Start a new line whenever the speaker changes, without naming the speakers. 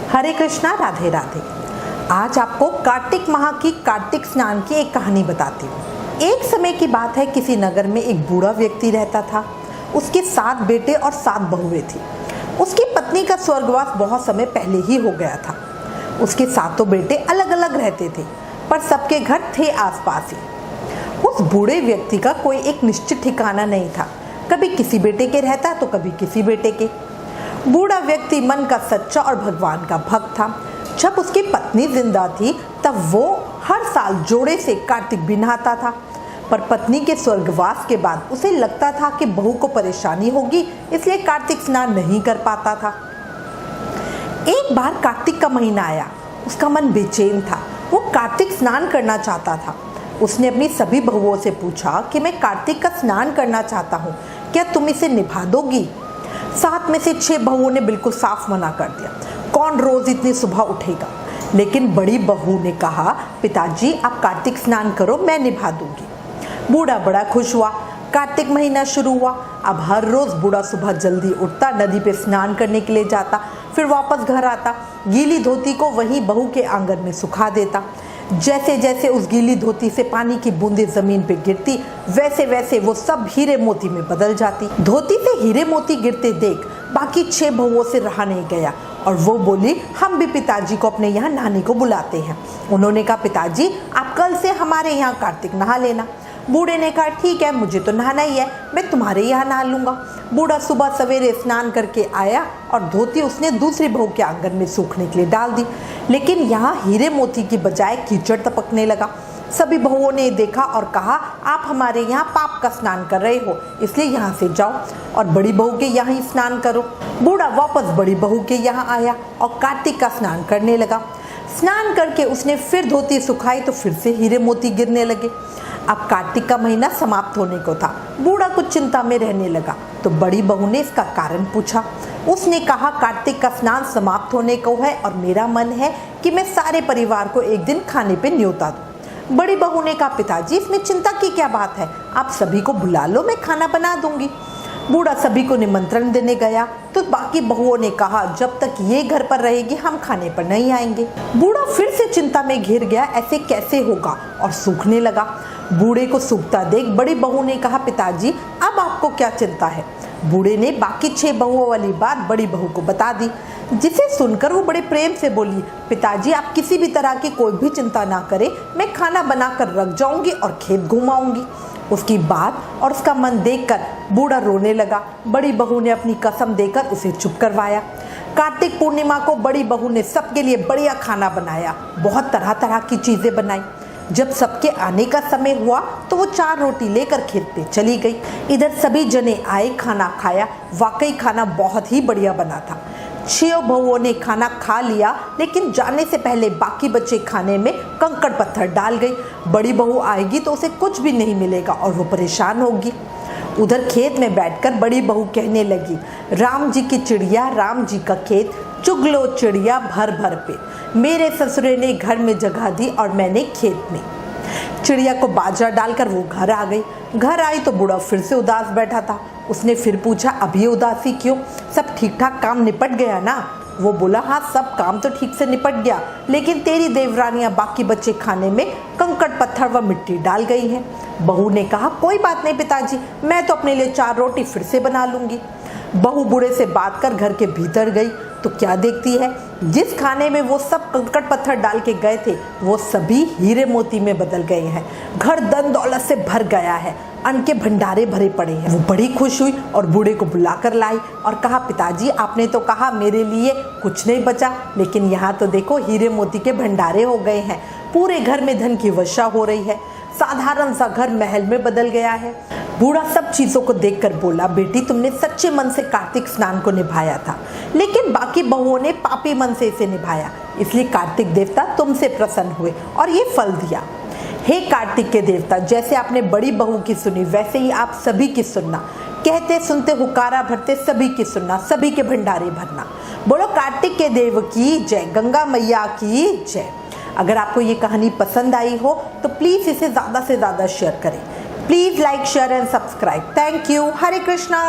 हरे कृष्णा, राधे राधे। आज आपको कार्तिक माह की कार्तिक स्नान की एक कहानी बताती हूँ। एक समय की बात है, किसी नगर में एक बूढ़ा व्यक्ति रहता था। उसके 7 बेटे और 7 बहुएं थी। उसकी पत्नी का स्वर्गवास बहुत समय पहले ही हो गया था। उसके 7 बेटे अलग अलग रहते थे, पर सबके घर थे आसपास ही। उस बूढ़े व्यक्ति का कोई एक निश्चित ठिकाना नहीं था। कभी किसी बेटे के रहता तो कभी किसी बेटे के। बूढ़ा व्यक्ति मन का सच्चा और भगवान का भक्त था। जब उसकी पत्नी जिंदा थी तब वो हर साल जोड़े से कार्तिक भी नहाता था, पर पत्नी के स्वर्गवास के बाद उसे लगता था कि बहू को परेशानी होगी, इसलिए कार्तिक स्नान नहीं कर पाता था। एक बार कार्तिक का महीना आया। उसका मन बेचैन था। वो कार्तिक स्नान करना चाहता था। उसने अपनी सभी बहुओं से पूछा कि मैं कार्तिक का स्नान करना चाहता हूँ, क्या तुम इसे निभा दोगी? 7 में से 6 बहुओं ने बिल्कुल साफ मना कर दिया। कौन रोज इतनी सुबह उठेगा? लेकिन बड़ी बहू ने कहा, पिताजी आप कार्तिक स्नान करो, मैं निभा दूंगी। बूढ़ा बड़ा खुश हुआ। कार्तिक महीना शुरू हुआ। अब हर रोज बूढ़ा सुबह जल्दी उठता, नदी पे स्नान करने के लिए जाता, फिर वापस घर आता। गीली धोती को वहीं बहू के आंगन में सुखा देता। जैसे जैसे उस गीली धोती से पानी की बूंदें जमीन पे गिरती, वैसे वैसे वो सब हीरे मोती में बदल जाती। धोती से हीरे मोती गिरते देख बाकी 6 बहुओं से रहा नहीं गया और वो बोली, हम भी पिताजी को अपने यहाँ नहाने को बुलाते हैं। उन्होंने कहा, पिताजी आप कल से हमारे यहाँ कार्तिक नहा लेना। बूढ़े ने कहा, ठीक है, मुझे तो नहाना ही है, मैं तुम्हारे यहाँ नहा लूंगा। बूढ़ा सुबह सवेरे स्नान करके आया और धोती उसने दूसरी बहू के आंगन में सूखने के लिए डाल दी, लेकिन यहाँ हीरे मोती की बजाय कीचड़ टपकने लगा। सभी बहुओं ने देखा और कहा, आप हमारे यहाँ पाप का स्नान कर रहे हो, इसलिए यहाँ से जाओ और बड़ी बहू के यहाँ ही स्नान करो। बूढ़ा वापस बड़ी बहू के यहाँ आया और कार्तिक का स्नान करने लगा। स्नान करके उसने फिर धोती सुखाई तो फिर से हीरे मोती गिरने लगे। अब कार्तिक का महीना समाप्त होने को था। बूढ़ा कुछ चिंता में रहने लगा तो बड़ी बहू ने इसका कारण पूछा। उसने कहा, कार्तिक का स्नान समाप्त होने को है और मेरा मन है कि मैं सारे परिवार को एक दिन खाने पे न्योता दूं। बड़ी बहू ने कहा, पिताजी इसमें चिंता की क्या बात है, आप सभी को बुला लो, मैं खाना बना दूंगी। बूढ़ा सभी को निमंत्रण देने गया तो बाकी बहुओं ने कहा, जब तक ये घर पर रहेगी हम खाने पर नहीं आएंगे। बूढ़ा फिर से चिंता में घिर गया, ऐसे कैसे होगा, और सूखने लगा। बूढ़े को सूखता देख बड़ी बहू ने कहा, पिताजी अब आपको क्या चिंता है? बूढ़े ने बाकी 6 बहुओं वाली बात बड़ी बहू को बता दी, जिसे सुनकर वो बड़े प्रेम से बोली, पिताजी आप किसी भी तरह की कोई भी चिंता ना करें, मैं खाना बनाकर रख जाऊंगी और खेत घुमाऊंगी। उसकी बात और उसका मन देखकर बूढ़ा रोने लगा। बड़ी बहू ने अपनी कसम देकर उसे चुप करवाया। कार्तिक पूर्णिमा को बड़ी बहू ने सबके लिए बढ़िया खाना बनाया। बहुत तरह तरह की चीजें बनाई। जब सबके आने का समय हुआ तो वो 4 रोटी लेकर खेत पे चली गई। इधर सभी जने आए, खाना खाया। वाकई खाना बहुत ही बढ़िया बना था। 6 बहुओं ने खाना खा लिया, लेकिन जाने से पहले बाकी बच्चे खाने में कंकड़ पत्थर डाल गई। बड़ी बहू आएगी तो उसे कुछ भी नहीं मिलेगा और वो परेशान होगी। उधर खेत में बैठकर बड़ी बहू कहने लगी, राम जी की चिड़िया, राम जी का खेत, चुग लो चिड़िया भर भर पे। मेरे ससुरे ने घर में जगह दी और मैंने खेत में। चिड़िया को बाजरा डालकर वो घर आ गई। घर आई तो बूढ़ा फिर से उदास बैठा था। उसने फिर पूछा, अब ये उदासी क्यों? सब ठीक ठाक काम निपट गया ना? वो बोला, हाँ सब काम तो ठीक से निपट गया, लेकिन तेरी देवरानियां बाकी बच्चे खाने में कंकड़ पत्थर व मिट्टी डाल गई हैं। बहू ने कहा, कोई बात नहीं पिताजी, मैं तो अपने लिए 4 रोटी फिर से बना लूंगी। बहू बूढ़े से बात कर घर के भीतर गई तो क्या देखती है, जिस खाने में वो सब कंकड़ पत्थर डाल के गए थे वो सभी हीरे मोती में बदल गए हैं। घर धन दौलत से भर गया है, अन्न के भंडारे भरे पड़े हैं। वो बड़ी खुश हुई और बूढ़े को बुलाकर लाई और कहा, पिताजी आपने तो कहा मेरे लिए कुछ नहीं बचा, लेकिन यहाँ तो देखो हीरे मोती के भंडारे हो गए हैं। पूरे घर में धन की वर्षा हो रही है। साधारण सा घर महल में बदल गया है। बूढ़ा सब चीजों को देखकर बोला, बेटी तुमने सच्चे मन से कार्तिक स्नान को निभाया था, लेकिन बाकी बहुओं ने पापी मन से इसे निभाया, इसलिए कार्तिक देवता तुमसे प्रसन्न हुए और ये फल दिया। हे कार्तिक के देवता, जैसे आपने बड़ी बहू की सुनी वैसे ही आप सभी की सुनना। कहते सुनते हुकारा भरते सभी की सुनना, सभी के भंडारे भरना। बोलो कार्तिक के देव की जय, गंगा मैया की जय। अगर आपको ये कहानी पसंद आई हो तो प्लीज़ इसे ज़्यादा से ज़्यादा शेयर करें। Please like, share and subscribe. Thank you. Hare Krishna.